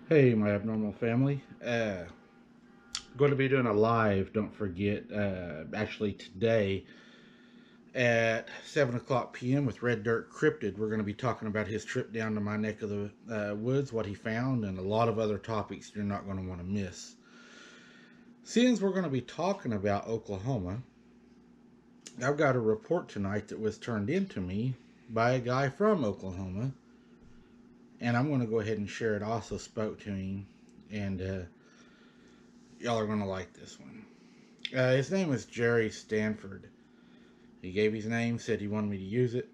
Hey, my abnormal family. Going to be doing a live, don't forget, actually today at 7 o'clock p.m. with Red Dirt Cryptid. We're going to be talking about his trip down to my neck of the woods, what he found, and a lot of other topics you're not going to want to miss. Since we're going to be talking about Oklahoma, I've got a report tonight that was turned in to me by a guy from Oklahoma, and I'm going to go ahead and share it. I also spoke to him, and y'all are going to like this one. His name was Jerry Stanford. He gave his name, said he wanted me to use it.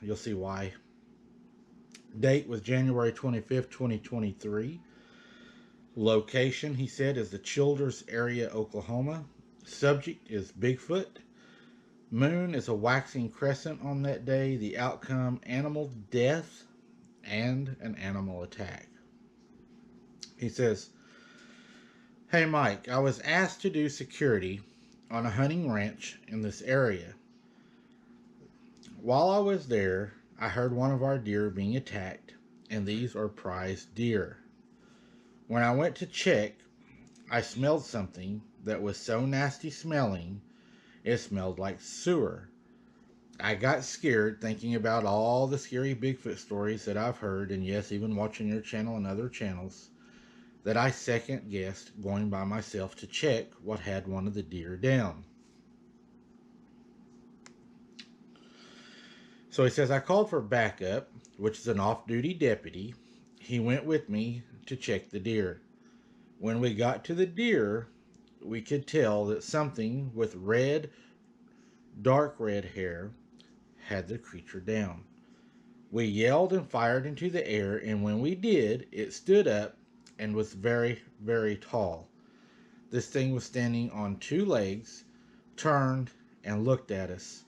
You'll see why. Date was January 25th, 2023. Location, he said, is the Childers area, Oklahoma. Subject is Bigfoot. Moon is a waxing crescent on that day. The outcome, animal death and an animal attack. He says, "Hey Mike, I was asked to do security on a hunting ranch in this area. While I was there, I heard one of our deer being attacked, and these are prize deer. When I went to check, I smelled something that was so nasty smelling, it smelled like sewer. I got scared thinking about all the scary Bigfoot stories that I've heard, and yes, even watching your channel and other channels, that I second guessed going by myself to check what had one of the deer down. So he says, I called for backup, which is an off duty deputy. He went with me to check the deer. When we got to the deer, we could tell that something with dark red hair had the creature down. We yelled and fired into the air, and when we did, it stood up and was very, very tall. This thing was standing on two legs, turned, and looked at us.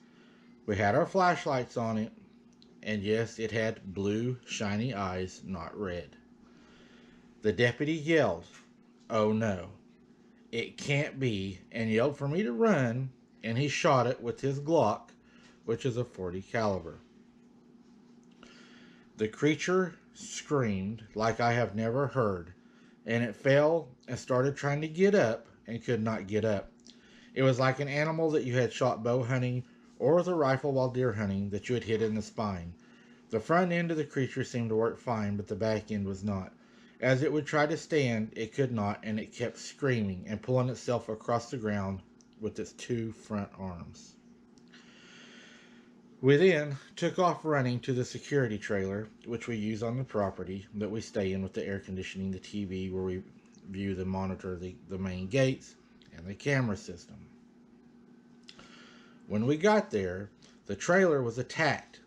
We had our flashlights on it, and yes, it had blue, shiny eyes, not red. The deputy yelled, 'Oh no, it can't be,' and yelled for me to run, and he shot it with his Glock, which is a .40 caliber. The creature screamed like I have never heard, and it fell and started trying to get up and could not get up. It was like an animal that you had shot bow hunting or with a rifle while deer hunting that you had hit in the spine. The front end of the creature seemed to work fine, but the back end was not. As it would try to stand, it could not, and it kept screaming and pulling itself across the ground with its two front arms. We then took off running to the security trailer, which we use on the property that we stay in with the air conditioning, the TV where we view the monitor, the main gates, and the camera system. When we got there, the trailer was attacked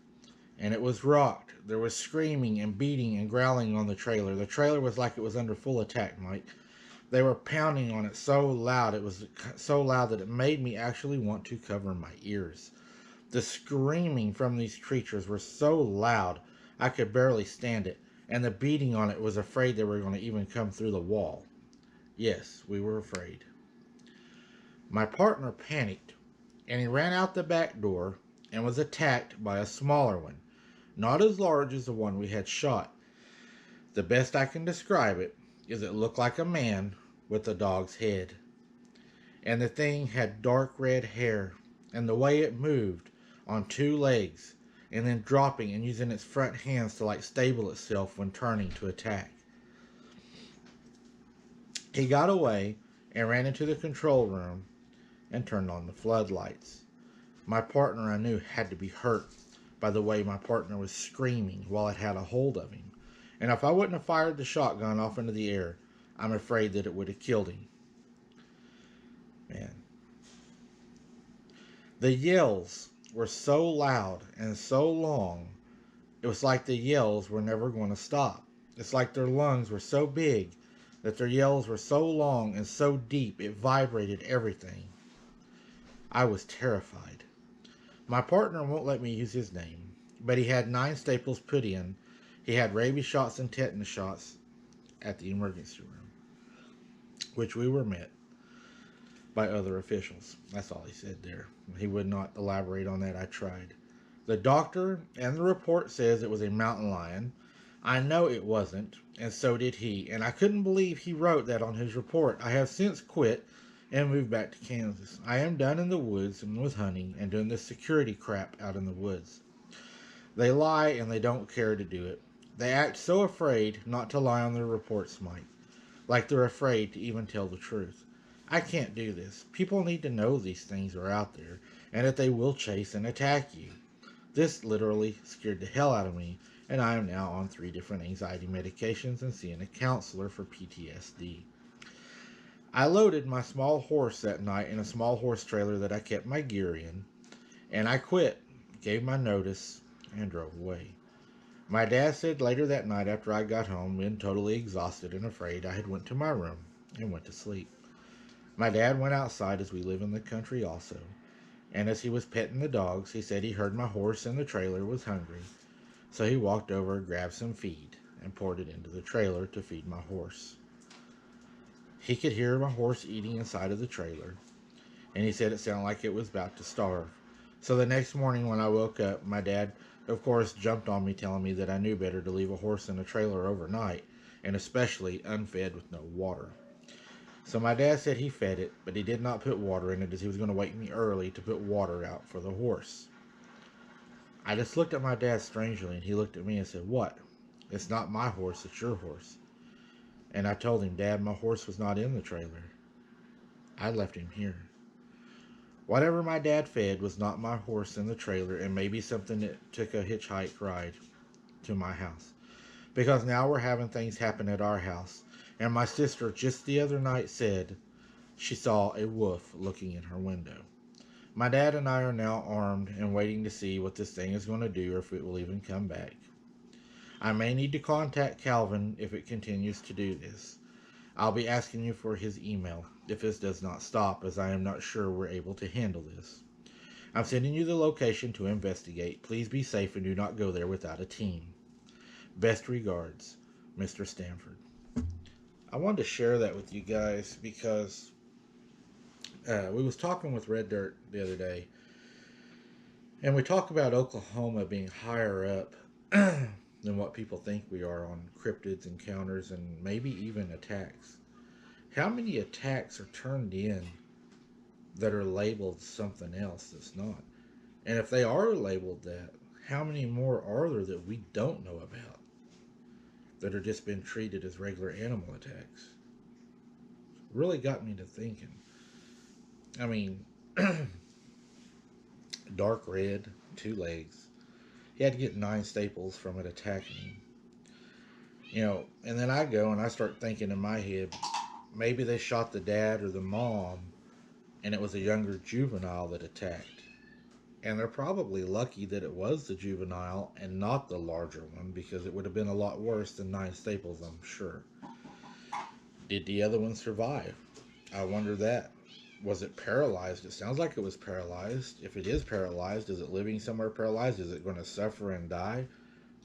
and it was rocked. There was screaming and beating and growling on the trailer. The trailer was like it was under full attack, Mike. They were pounding on it so loud, it was so loud that it made me actually want to cover my ears. The screaming from these creatures were so loud I could barely stand it, and the beating on it was afraid they were going to even come through the wall. Yes, we were afraid. My partner panicked, and he ran out the back door and was attacked by a smaller one, not as large as the one we had shot. The best I can describe it is it looked like a man with a dog's head. And the thing had dark red hair, and the way it moved on two legs, and then dropping and using its front hands to like stable itself when turning to attack. He got away and ran into the control room and turned on the floodlights. My partner, I knew, had to be hurt by the way my partner was screaming while it had a hold of him. And if I wouldn't have fired the shotgun off into the air, I'm afraid that it would have killed him. Man. The yells were so loud and so long, it was like the yells were never going to stop. It's like their lungs were so big that their yells were so long and so deep it vibrated everything. I was terrified. My partner won't let me use his name, but he had 9 staples put in. He had rabies shots and tetanus shots at the emergency room, which we were met by other officials. That's all he said there. He would not elaborate on that. I tried. The doctor and the report says it was a mountain lion. I know it wasn't, and so did he, and I couldn't believe he wrote that on his report. I have since quit and moved back to Kansas. I am done in the woods and with hunting and doing this security crap out in the woods. They lie and they don't care to do it. They act so afraid not to lie on their reports, Mike. Like they're afraid to even tell the truth. I can't do this. People need to know these things are out there and that they will chase and attack you. This literally scared the hell out of me, and I am now on 3 different anxiety medications and seeing a counselor for PTSD. I loaded my small horse that night in a small horse trailer that I kept my gear in, and I quit, gave my notice, and drove away. My dad said later that night after I got home, being totally exhausted and afraid, I had went to my room and went to sleep. My dad went outside, as we live in the country also, and as he was petting the dogs, he said he heard my horse in the trailer was hungry, so he walked over, grabbed some feed, and poured it into the trailer to feed my horse. He could hear my horse eating inside of the trailer, and he said it sounded like it was about to starve. So the next morning when I woke up, my dad, of course, jumped on me telling me that I knew better to leave a horse in a trailer overnight, and especially unfed with no water. So my dad said he fed it, but he did not put water in it, as he was going to wake me early to put water out for the horse. I just looked at my dad strangely, and he looked at me and said, "What? It's not my horse, it's your horse." And I told him, "Dad, my horse was not in the trailer. I left him here." Whatever my dad fed was not my horse in the trailer, and maybe something that took a hitchhike ride to my house. Because now we're having things happen at our house. And my sister just the other night said she saw a wolf looking in her window. My dad and I are now armed and waiting to see what this thing is going to do, or if it will even come back. I may need to contact Calvin if it continues to do this. I'll be asking you for his email if this does not stop, as I am not sure we're able to handle this. I'm sending you the location to investigate. Please be safe and do not go there without a team. Best regards, Mr. Stanford. I wanted to share that with you guys because we was talking with Red Dirt the other day, and we talk about Oklahoma being higher up than what people think we are on cryptids, encounters, and maybe even attacks. How many attacks are turned in that are labeled something else that's not? And if they are labeled that, how many more are there that we don't know about that are just been treated as regular animal attacks? Really got me to thinking. I mean, dark red, 2 legs. He had to get 9 staples from it attacking him. And then I go and I start thinking in my head, maybe they shot the dad or the mom and it was a younger juvenile that attacked. And they're probably lucky that it was the juvenile and not the larger one, because it would have been a lot worse than 9 staples, I'm sure. Did the other one survive? I wonder that. Was it paralyzed? It sounds like it was paralyzed. If it is paralyzed, is it living somewhere paralyzed? Is it going to suffer and die?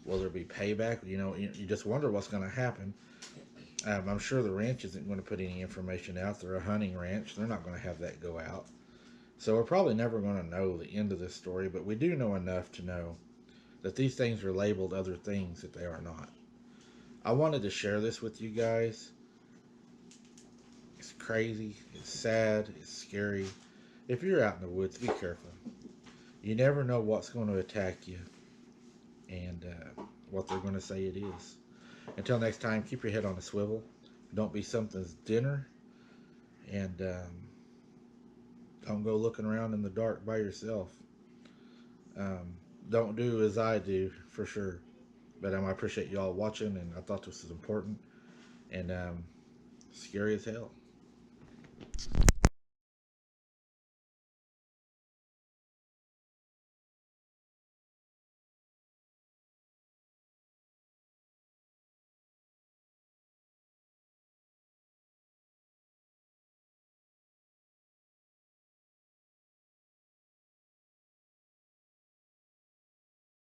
Will there be payback? You just wonder what's going to happen. I'm sure the ranch isn't going to put any information out. They're a hunting ranch. They're not going to have that go out. So we're probably never going to know the end of this story, but we do know enough to know that these things are labeled other things that they are not. I wanted to share this with you guys. It's crazy. It's sad. It's scary. If you're out in the woods, be careful. You never know what's going to attack you and what they're going to say it is. Until next time, keep your head on a swivel. Don't be something's dinner. And don't go looking around in the dark by yourself. Don't do as I do, for sure. But I appreciate y'all watching, and I thought this was important and scary as hell.